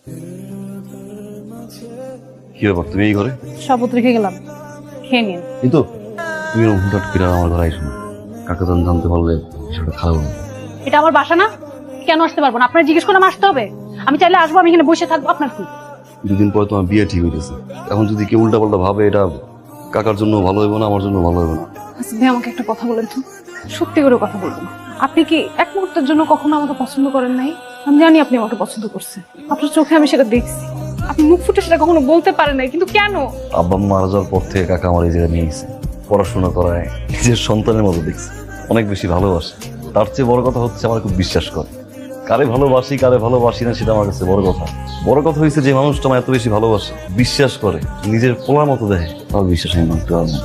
কি ব্যাপার, তুমি এই ঘরে? শপথ রেখে গেলাম, খেয়ে নিন। কিন্তু তুমি হুটহাট করে আমার ঘরে আইসো না। কাকা তো জানতে পারলে বিষয়টা খারাপ হবে। এটা আমার বাসা না, কেন আসতে পারবো না? আপনার জিজ্ঞেস করে আসতে হবে? আমি চাইলে আসবো, আমি এখানে বসে থাকবো, আপনার কি? দুদিন পরে তোমার বিয়ে ঠিক হইতেছে, এখন যদি কেউ উল্টা পাল্টা ভাবে, এটা কাকার জন্য ভালো হইব না, আমার জন্য ভালো হইব না। হাসিব ভাই, আমাকে একটা কথা বলেন তো, সত্যি করে কথা বলবেন। আপনি কি এক মুহূর্তের জন্য কখনো আমাকে পছন্দ করেন নাই? আমি জানি আপনি আমাকে পছন্দ করছেন, আপনার চোখে আমি সেটা দেখছি। আপনি মুখ ফুটে সেটা কখনো বলতে পারেন নাই, কিন্তু কেন? আব্বা মারা যাওয়ার পর থেকে কাকা আমার এই জায়গায় নিয়ে গেছে, পড়াশোনা করায়, নিজের সন্তানের মতো দেখছে, অনেক বেশি ভালোবাসে। তার চেয়ে বড় কথা হচ্ছে আমার খুব বিশ্বাস করে। কারে ভালোবাসি কারে ভালোবাসি না সেটা আমার কাছে বড় কথা। বড় কথা হয়েছে যে মানুষটা আমার এত বেশি ভালোবাসে, বিশ্বাস করে, নিজের পোলার মতো দেখে, আমার বিশ্বাস আমি মানতে পারবো না।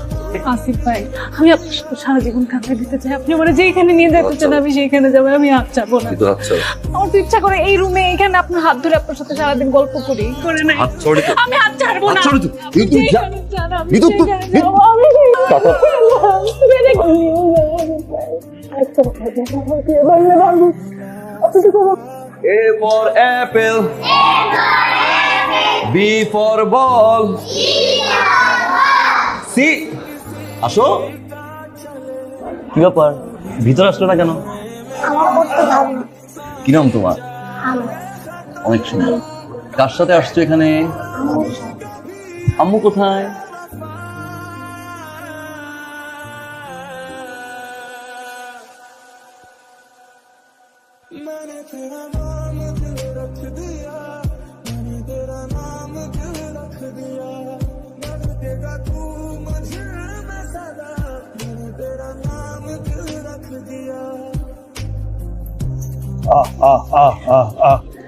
আসিফ ভাই, আমি আপনার সাথে সারা জীবন কাটিয়ে দিতে চাই। আপনি মানে যেখানে নিয়ে যেতে চান আমি সেইখানে যাবো, আমি হাত চাবো না। কিন্তু আচ্ছা, আমার তো ইচ্ছা করে এই রুমে এখানে আপনার হাত ধরে আপনার সাথে সারাদিন গল্প করি, করে নাই হাত ছড়ে তো। আমি হাত ছাড়বো না। হাত ছড়ে তো। কিন্তু তুই যা। যেখানে যান আমি কিন্তু তুই- সেখানে যাবো, আমি কাকা। বেড়ে গেলি। A for apple, B for ball, C. আসো। কি ব্যাপার, ভিতরে আসলো না কেন? কি নাম তোমার? অনেক সুন্দর। কার সাথে আসছো এখানে? আম্মু কোথায়?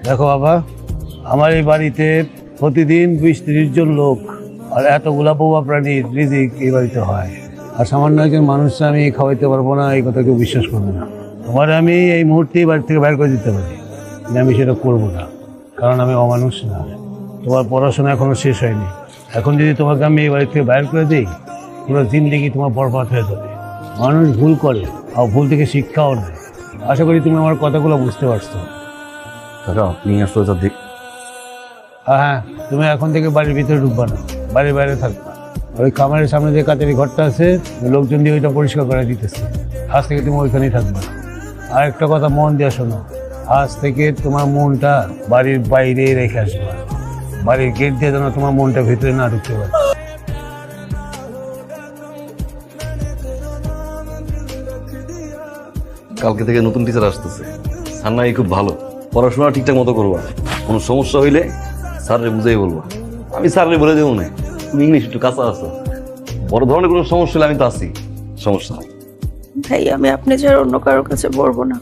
দেখো বাবা, আমার এই বাড়িতে প্রতিদিন 20-30 জন লোক আর এতগুলা বোবা প্রাণীর রিজিক এই বাড়িতে হয়, আর সামান্য একজন মানুষকে আমি খাওয়াইতে পারবো না, এই কথা কেউ বিশ্বাস করবে না। তোমার আমি এই মুহূর্তেই বাড়ি থেকে বাইর করে দিতে পারি, কিন্তু আমি সেটা করবো না, কারণ আমি অমানুষ না। তোমার পড়াশোনা এখনো শেষ হয়নি, এখন যদি তোমাকে আমি এই বাড়ি থেকে বাইর করে দিই, পুরো জিন্দেগি তোমার বরবাদ হয়ে যাবে। মানুষ ভুল করে, আর ভুল থেকে শিক্ষাও নেয়। আশা করি তুমি আমার কথাগুলো বুঝতে পারছো। কাকা, আপনি আসলে যা দেখ। হ্যাঁ, তুমি এখন থেকে বাড়ির ভিতরে ঢুকবা না, বাড়ির বাইরে থাকবা। ওই খামারের সামনে যে কাচারি ঘরটা আছে, লোকজন দিয়ে ওইটা পরিষ্কার করে দিতেছে। আজ থেকে তুমি ওইখানেই থাকবা। আর একটা কথা মন দিয়ে শোনো, আজ থেকে তোমার মনটা বাড়ির বাইরে রেখে আসবা। বাড়ির গেট দিয়ে যেন তোমার মনটা ভিতরে না ঢুকতে পারে। কালকে থেকে নতুন টিচার আসতেছে, স্যার নাই খুব ভালো, পড়াশোনা ঠিকঠাক মতো করবা। কোনো সমস্যা হইলে স্যাররে বুঝাই বলবা। আমি স্যাররে বলে দেবো না, তুমি ইংলিশ একটু কাঁচা আছো, বড় ধরনের কোনো সমস্যা হলে আমি তো আছি, সমস্যা নাই। ভাই, আমি আপনি ছাড়া অন্য কারোর কাছে পড়বো না।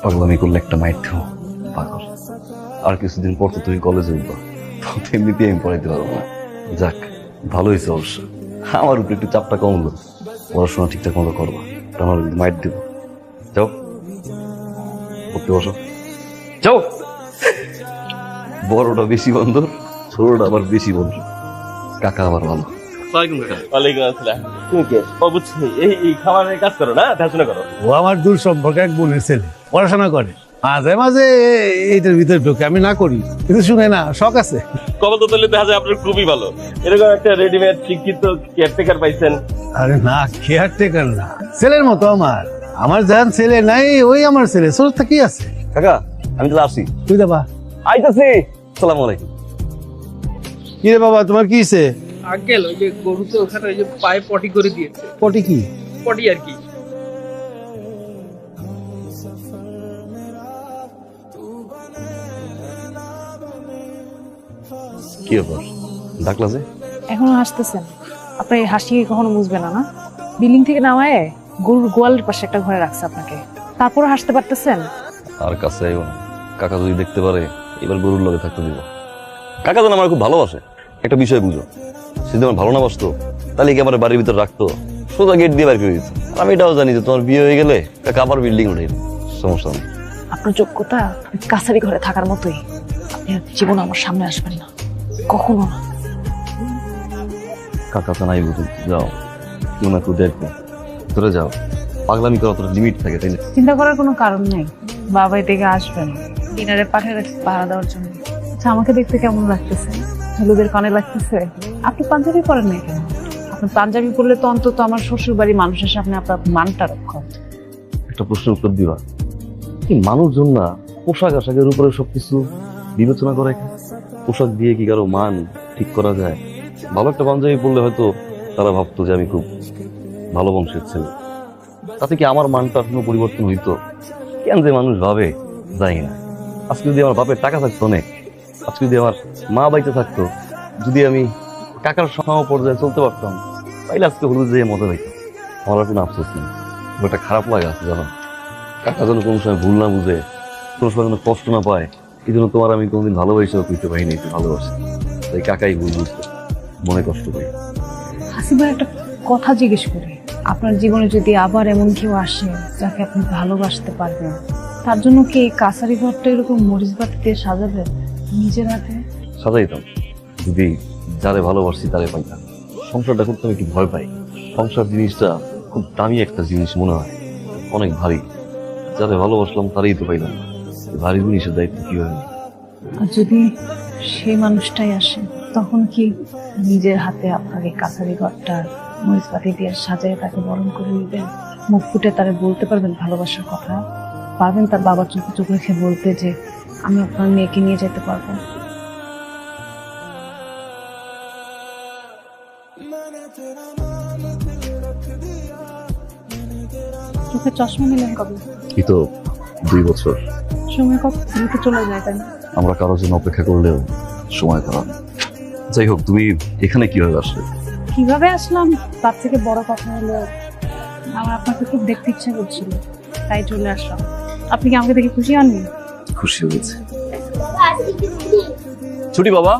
পাগলামি করলে একটা মাইট খাও, পাগল। আর কিছুদিন পর তো তুমি কলেজে উঠবা, তো এমনিতেই আমি পড়াইতে পারবো না। যাক, ভালো হয়েছে অবশ্য, আমার উপরে একটু চাপটা কমলো। পড়াশোনা ঠিকঠাক মতো করবা, আমার মাইট দেবো। যাও পড়তে বসো, যাও। বড়টা বেশি বন্ধ, ছোটটা আবার বেশি বন্ধ। কাকা আবার ভালো। ওয়ালাইকুম আসসালাম। তুমি কে? ও বুঝছি, এই খামারের কাজ করো না, দেখাশোনা করো। ও আমার দূর সম্পর্কে এক বোনের ছেলে, পড়াশোনা করে, মাঝে মাঝে এইটার ভিতরে ঢোকে। আমি না করি, কিন্তু শুনে না, শখ আছে। কবল তো তাহলে দেখা যায় আপনার খুবই ভালো, এরকম একটা রেডিমেড শিক্ষিত কেয়ারটেকার পাইছেন। আরে না, কেয়ারটেকার না, ছেলের মতো আমার। আমার যান ছেলে নাই, ওই আমার ছেলে, ছোট কি আছে। কাকা, আমি তাহলে আসি। তুই দেবা আইতাছি। আসসালামু আলাইকুম। কি রে বাবা, তোমার কি হয়েছে? আঙ্কেল, ওই যে গরু তো ওখানে ওই যে পায়ে পটি করে দিয়েছে। পটি কি? পটি আর কি। কি ব্যাপার, ডাকলা যে? এখনো হাসতেছেন? আপনার এই হাসি কখনো বুঝবে না, না? বিল্ডিং থেকে নামায় গরুর গোয়ালের পাশে একটা ঘরে রাখছে আপনাকে, তারপরে হাসতে পারতেছেন? আর কাছে আইব না, কাকা যদি দেখতে পারে এবার গরুর লগে থাকতে দিব। কাকা যেন আমার খুব ভালোবাসে, একটা বিষয় বুঝো, সে যদি আমার ভালো না বাসতো তাহলে কি আমার বাড়ির ভিতরে রাখতো, সোজা গেট দিয়ে বাইর করে দিত। আমি এটাও জানি যে তোমার বিয়ে হয়ে গেলে কাকা আবার বিল্ডিং উঠে, সমস্যা নেই। আপনার যোগ্যতা কাছারি ঘরে থাকার মতোই, আপনি আর জীবন আমার সামনে আসবেন না, কখনো না। কাকা তো নাই বুঝুন, যাও, কেউ না কেউ দেখবো, ধরে যাও। পাগলামি করার তোর লিমিট থাকে, তাই না? চিন্তা করার কোনো কারণ নেই, বাবা থেকে আসবেন ডিনারে পাঠিয়ে রাখছি পাহারা দেওয়ার জন্য। আচ্ছা, আমাকে দেখতে কেমন লাগতেছে? হলুদের কানে লাগতেছে? আপনি পাঞ্জাবি পরেন না কেন? আপনি পাঞ্জাবি পরলে তো অন্তত আমার শ্বশুর বাড়ির মানুষের সামনে আপনার মানটা রক্ষা হবে। একটা প্রশ্নের উত্তর দিবা? কি মানুষজন না পোশাক আশাকের উপরে সবকিছু বিবেচনা করে? পোশাক দিয়ে কি কারো মান ঠিক করা যায়? ভালো একটা পাঞ্জাবি পরলে হয়তো তারা ভাবতো যে আমি খুব ভালো বংশের ছেলে, তাতে কি আমার মানটা কোনো পরিবর্তন হইতো? কেন যে মানুষ ভাবে জানি না। আজকে যদি আমার বাপের টাকা থাকতো অনেক, আজকে যদি আমার মা বাইতে থাকতো, যদি আমি কাকার সম পর্যায়ে চলতে পারতাম, তাইলে আজকে হলুদ যেয়ে মজা হইতো। আমার আর কোনো আফসোস নেই। খুব একটা খারাপ লাগে আছে জানো, কাকা যেন কোনো সময় ভুল না বুঝে, কোনো সময় যেন কষ্ট না পায়। এই জন্য তোমার আমি কোনোদিন ভালোবাসেও কইতে পারিনি একটু ভালোবাসি, তাই কাকাই ভুল বুঝতো, মনে কষ্ট পাই। হাসিবার একটা কথা জিজ্ঞেস করি, আপনার জীবনে যদি আবার এমন কেউ আসে যাকে আপনি ভালোবাসতে পারবেন, তার জন্য কি এই কাছারি ঘরটা এরকম মরিচ বাতি দিয়ে সাজাবেন নিজের হাতে? সাজাইতাম যদি যারে ভালোবাসি তারে পাইতাম। সংসারটা করতে আমি একটু ভয় পাই। সংসার জিনিসটা খুব দামি একটা জিনিস মনে হয়, অনেক ভারী। যারে ভালোবাসলাম তারই তো পাইলাম না, এই ভারী জিনিসের দায়িত্ব কি হয়? আর যদি সেই মানুষটাই আসে, তখন কি নিজের হাতে আপনার এই কাছারি ঘরটা মরিচ বাতি দিয়ে সাজায় তাকে বরণ করে নেবেন? মুখ ফুটে তারে বলতে পারবেন ভালোবাসার কথা? পারবেন তার বাবার চোখে চোখ রেখে বলতে যে আমি আপনার মেয়েকে নিয়ে যেতে পারবো? চোখে চশমা নিলেন কবে? এই তো 2 বছর। সময় কত দ্রুত চলে যায়, তাই না? আমরা কারোর জন্য অপেক্ষা করলেও সময় করা। যাই হোক, তুমি এখানে কিভাবে আসলে? কিভাবে আসলাম তার থেকে বড় কথা হলো, আমার আপনাকে খুব দেখতে ইচ্ছা করছিল, তাই চলে আসলাম। আপনি কি আমাকে দেখে খুশি হননি? খুশি হয়েছে। ছুটি বাবা,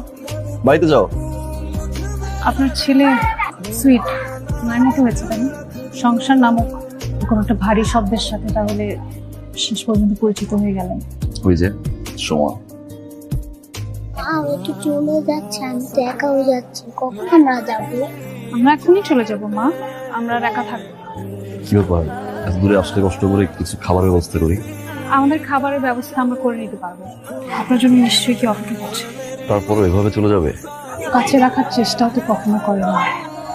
বাড়িতে যাও। আপনার ছেলে সুইট মায়ের মতো হয়েছে, তাই না? সংসার নামক কোনো একটা ভারী শব্দের সাথে তাহলে শেষ পর্যন্ত পরিচিত হয়ে গেলেন। ওই যে সময়। আমি তো চলে যাচ্ছি, আমি তো একাও যাচ্ছি, কখন আমরা যাবো? আমরা এখনই চলে যাব মা, আমরা আর একা থাকবো না। কি ব্যাপার, এত দূরে আসলে কষ্ট করে কিছু খাবারের ব্যবস্থা করি? আমাদের খাবারের ব্যবস্থা আমরা করে নিতে পারবো, আপনার জন্য নিশ্চয়ই কি অপেক্ষা করছে। তারপরও এভাবে চলে যাবে? কাছে রাখার চেষ্টাও তো কখনো করে না।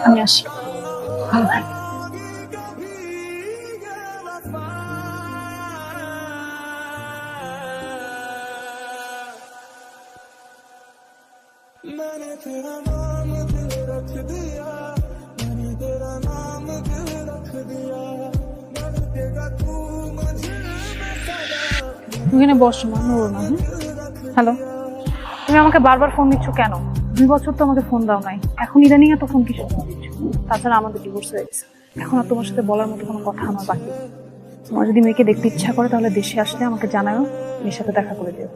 আমি আসি, ভালো থাকবেন। ওখানে বসো মা, নড়ো না। হ্যালো, তুমি আমাকে বারবার ফোন দিচ্ছ কেন? 2 বছর তো আমাকে ফোন দাও নাই, এখন ইদানিং এত ফোন কিসের জন্য দিচ্ছ? তাছাড়া আমাদের ডিভোর্স হয়ে গেছে, এখন আর তোমার সাথে বলার মতো কোনো কথা আমার বাকি নেই। তোমার যদি মেয়েকে দেখতে ইচ্ছা করে তাহলে দেশে আসলে আমাকে জানাও, মেয়ের সাথে দেখা করে দিও।